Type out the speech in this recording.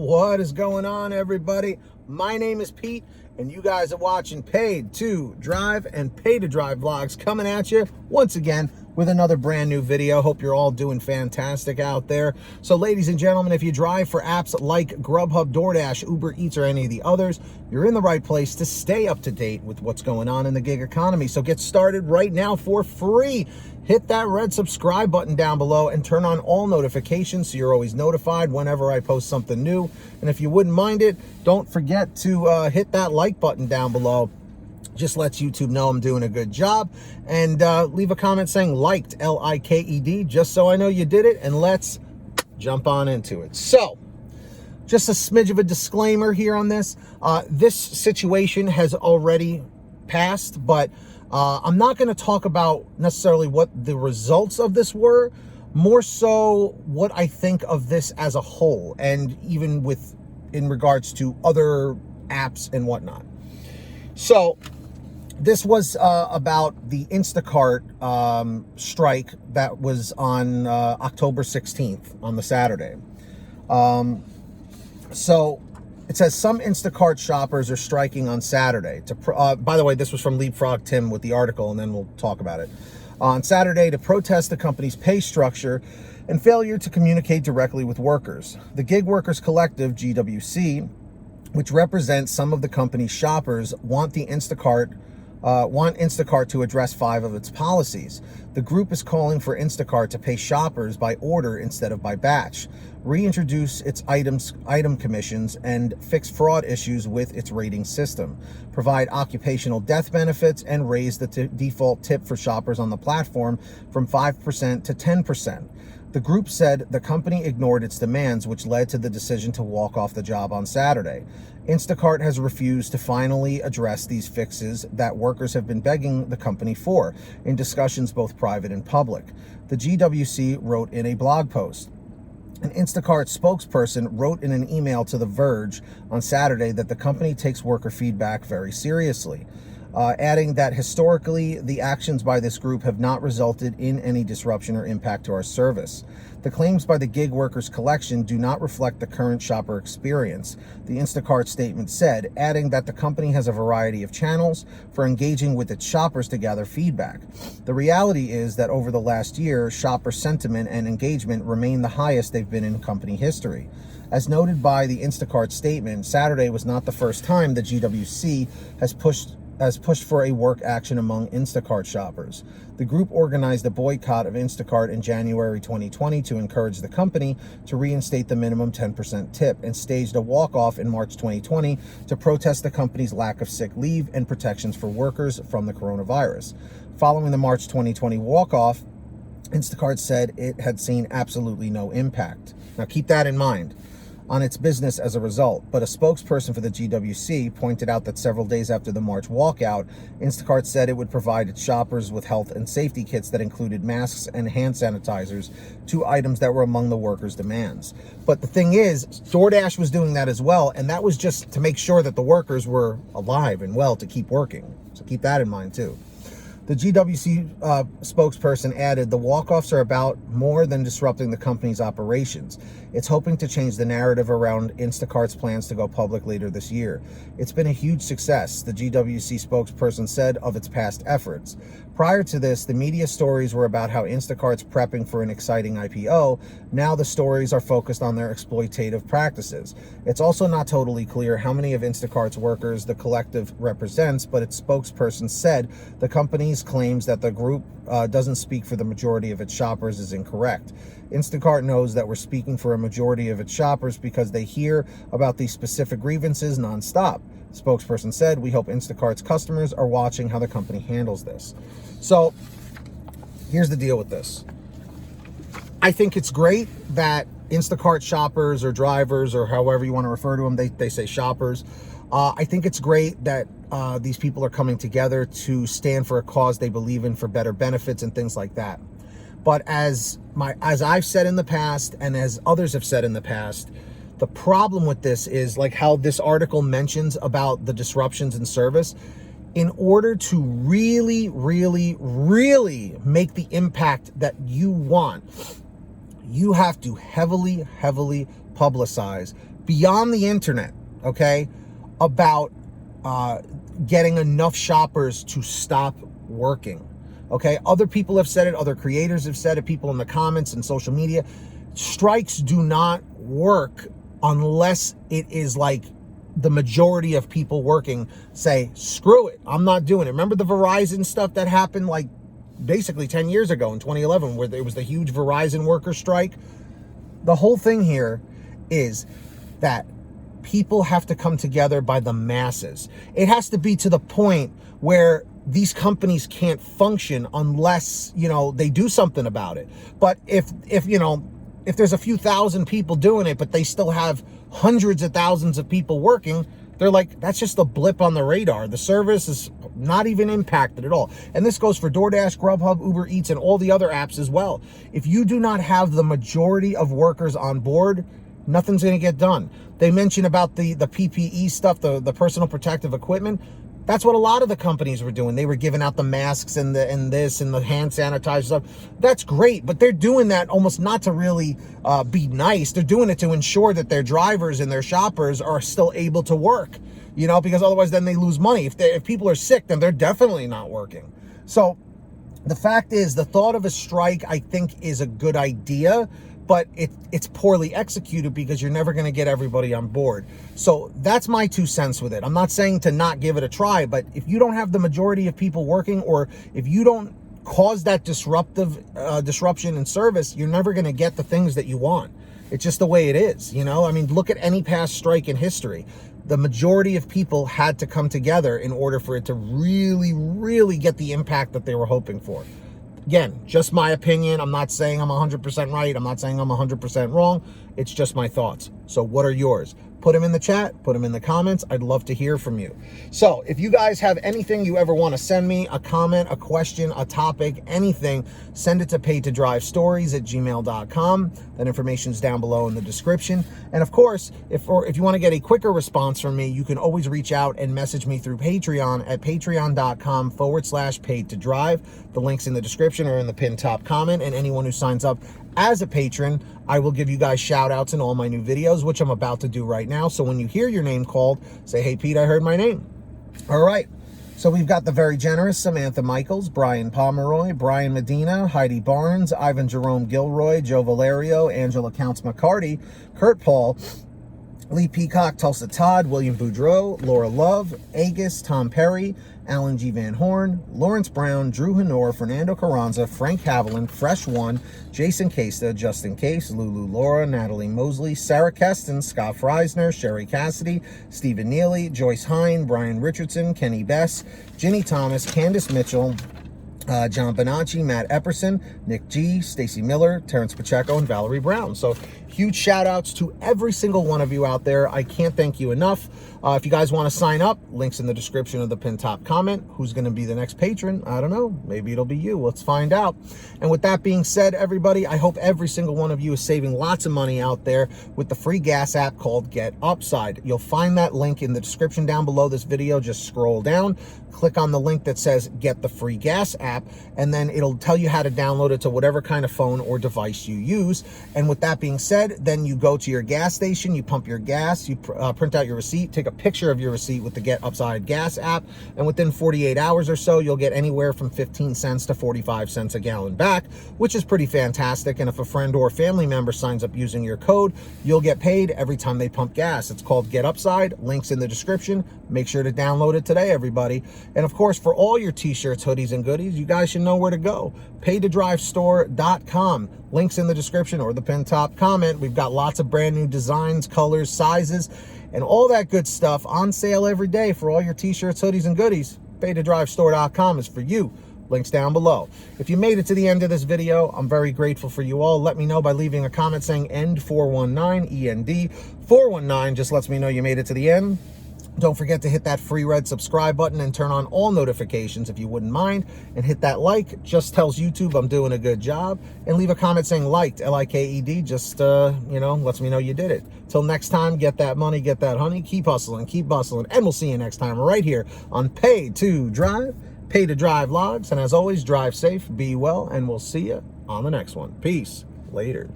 What is going on, everybody? My name is Pete, and you guys are watching Paid to Drive and Pay to Drive vlogs coming at you once again with another brand new video. Hope you're all doing fantastic out there. So, ladies and gentlemen, if you drive for apps like Grubhub, DoorDash, Uber Eats, or any of the others, you're in the right place to stay up to date with what's going on in the gig economy. So get started right now for free. Hit that red subscribe button down below and turn on all notifications so you're always notified whenever I post something new. And if you wouldn't mind it, don't forget to hit that like button down below. Just lets YouTube know I'm doing a good job. And leave a comment saying liked, L-I-K-E-D, just so I know you did it. And let's jump on into it. So, just a smidge of a disclaimer here on this. This situation has already passed, but I'm not going to talk about necessarily what the results of this were, more so what I think of this as a whole, and even in regards to other apps and whatnot. So this was about the Instacart strike that was on October 16th, on the Saturday. So it says some Instacart shoppers are striking on Saturday. By the way, this was from Leapfrog Tim with the article, and then we'll talk about it. On Saturday to protest the company's pay structure and failure to communicate directly with workers. The Gig Workers Collective, GWC, which represents some of the company's shoppers, want Instacart to address 5 of its policies. The group is calling for Instacart to pay shoppers by order instead of by batch, reintroduce its item commissions, and fix fraud issues with its rating system, provide occupational death benefits, and raise the default tip for shoppers on the platform from 5% to 10%. The group said the company ignored its demands, which led to the decision to walk off the job on Saturday. Instacart has refused to finally address these fixes that workers have been begging the company for in discussions both private and public. The GWC wrote in a blog post. An Instacart spokesperson wrote in an email to The Verge on Saturday that the company takes worker feedback very seriously, adding that historically, the actions by this group have not resulted in any disruption or impact to our service. The claims by the Gig Workers Collection do not reflect the current shopper experience, the Instacart statement said, adding that the company has a variety of channels for engaging with its shoppers to gather feedback. The reality is that over the last year, shopper sentiment and engagement remain the highest they've been in company history. As noted by the Instacart statement, Saturday was not the first time the GWC has pushed for a work action among Instacart shoppers. The group organized a boycott of Instacart in January 2020 to encourage the company to reinstate the minimum 10% tip, and staged a walk-off in March 2020 to protest the company's lack of sick leave and protections for workers from the coronavirus. Following the March 2020 walk-off, Instacart said it had seen absolutely no impact. Now keep that in mind on its business as a result, but a spokesperson for the GWC pointed out that several days after the March walkout, Instacart said it would provide its shoppers with health and safety kits that included masks and hand sanitizers, 2 items that were among the workers' demands. But the thing is, DoorDash was doing that as well, and that was just to make sure that the workers were alive and well to keep working. So keep that in mind too. The GWC spokesperson added, the walk-offs are about more than disrupting the company's operations. It's hoping to change the narrative around Instacart's plans to go public later this year. It's been a huge success, the GWC spokesperson said of its past efforts. Prior to this, the media stories were about how Instacart's prepping for an exciting IPO. Now the stories are focused on their exploitative practices. It's also not totally clear how many of Instacart's workers the collective represents, but its spokesperson said the company's claims that the group doesn't speak for the majority of its shoppers is incorrect. Instacart knows that we're speaking for a majority of its shoppers because they hear about these specific grievances nonstop. The spokesperson said, we hope Instacart's customers are watching how the company handles this. So here's the deal with this. I think it's great that Instacart shoppers or drivers, or however you want to refer to them, they say shoppers. I think it's great that these people are coming together to stand for a cause they believe in for better benefits and things like that. But as I've said in the past, and as others have said in the past, the problem with this is, like how this article mentions about the disruptions in service, in order to really, really, really make the impact that you want, you have to heavily publicize beyond the internet, okay, about getting enough shoppers to stop working. Okay, other people have said it, other creators have said it, people in the comments and social media. Strikes do not work unless it is like the majority of people working say, screw it, I'm not doing it. Remember the Verizon stuff that happened like basically 10 years ago in 2011, where there was the huge Verizon worker strike? The whole thing here is that people have to come together by the masses. It has to be to the point where these companies can't function unless, they do something about it. But if there's a few thousand people doing it, but they still have hundreds of thousands of people working, they're like, that's just a blip on the radar. The service is not even impacted at all. And this goes for DoorDash, Grubhub, Uber Eats, and all the other apps as well. If you do not have the majority of workers on board, nothing's going to get done. They mentioned about the PPE stuff, the personal protective equipment. That's what a lot of the companies were doing. They were giving out the masks and the hand sanitizer stuff. That's great, but they're doing that almost not to really be nice. They're doing it to ensure that their drivers and their shoppers are still able to work, because otherwise then they lose money. If people are sick, then they're definitely not working. So the fact is, the thought of a strike, I think, is a good idea, but it's poorly executed because you're never going to get everybody on board. So that's my 2 cents with it. I'm not saying to not give it a try, but if you don't have the majority of people working, or if you don't cause that disruption in service, you're never going to get the things that you want. It's just the way it is, I mean, look at any past strike in history. The majority of people had to come together in order for it to really, really get the impact that they were hoping for. Again, just my opinion. I'm not saying I'm 100% right. I'm not saying I'm 100% wrong. It's just my thoughts. So what are yours? Put them in the chat, put them in the comments. I'd love to hear from you. So if you guys have anything you ever want to send me, a comment, a question, a topic, anything, send it to paidtodrivestories@gmail.com. That information's down below in the description. And of course, if you want to get a quicker response from me, you can always reach out and message me through Patreon at patreon.com/paidtodrive. The link's in the description or in the pinned top comment. And anyone who signs up as a patron, I will give you guys shout outs in all my new videos, which I'm about to do right now. So when you hear your name called, say, hey, Pete, I heard my name. All right. So we've got the very generous Samantha Mikles, Brian Pomeroy, Brian Medina, Heidi Barnes, Ivan Jerome Gilroy, Joe Valerio, Angela Counts McCarty, Kurt Paul, Lee Peacock, Tulsa Todd, William Boudreau, Laura Love, Agus, Tom Perry, Alan G. Van Horn, Lawrence Brown, Drew Hanor, Fernando Carranza, Frank Haviland, Fresh One, Jason Casta, Justin Case, Lulu Laura, Natalie Mosley, Sarah Keston, Scott Freisner, Sherry Cassidy, Stephen Neely, Joyce Hine, Brian Richardson, Kenny Bess, Ginny Thomas, Candace Mitchell, John Bonacci, Matt Epperson, Nick G, Stacy Miller, Terrence Pacheco, and Valerie Brown. So huge shout outs to every single one of you out there. I can't thank you enough. If you guys want to sign up, links in the description of the pinned top comment. Who's going to be the next patron? I don't know. Maybe it'll be you. Let's find out. And with that being said, everybody, I hope every single one of you is saving lots of money out there with the free gas app called Get Upside. You'll find that link in the description down below this video. Just scroll down, click on the link that says Get the Free Gas app, and then it'll tell you how to download it to whatever kind of phone or device you use. And with that being said, then you go to your gas station, you pump your gas, you print out your receipt, take a picture of your receipt with the Get Upside gas app, and within 48 hours or so, you'll get anywhere from 15 cents to 45 cents a gallon back, which is pretty fantastic. And if a friend or family member signs up using your code, you'll get paid every time they pump gas. It's called Get Upside. Links in the description. Make sure to download it today, everybody. And of course, for all your t-shirts, hoodies, and goodies, you guys should know where to go. paidtodrivestore.com. Links in the description or the pinned top comment. We've got lots of brand new designs, colors, sizes, and all that good stuff on sale every day for all your t-shirts, hoodies, and goodies. paidtodrivestore.com is for you. Links down below. If you made it to the end of this video, I'm very grateful for you all. Let me know by leaving a comment saying END419, END 419. Just lets me know you made it to the end. Don't forget to hit that free red subscribe button and turn on all notifications if you wouldn't mind. And hit that like. Just tells YouTube I'm doing a good job. And leave a comment saying liked, L-I-K-E-D. Just, lets me know you did it. Till next time, get that money, get that honey. Keep hustling, keep bustling. And we'll see you next time right here on Pay to Drive, Pay to Drive Logs. And as always, drive safe, be well, and we'll see you on the next one. Peace. Later.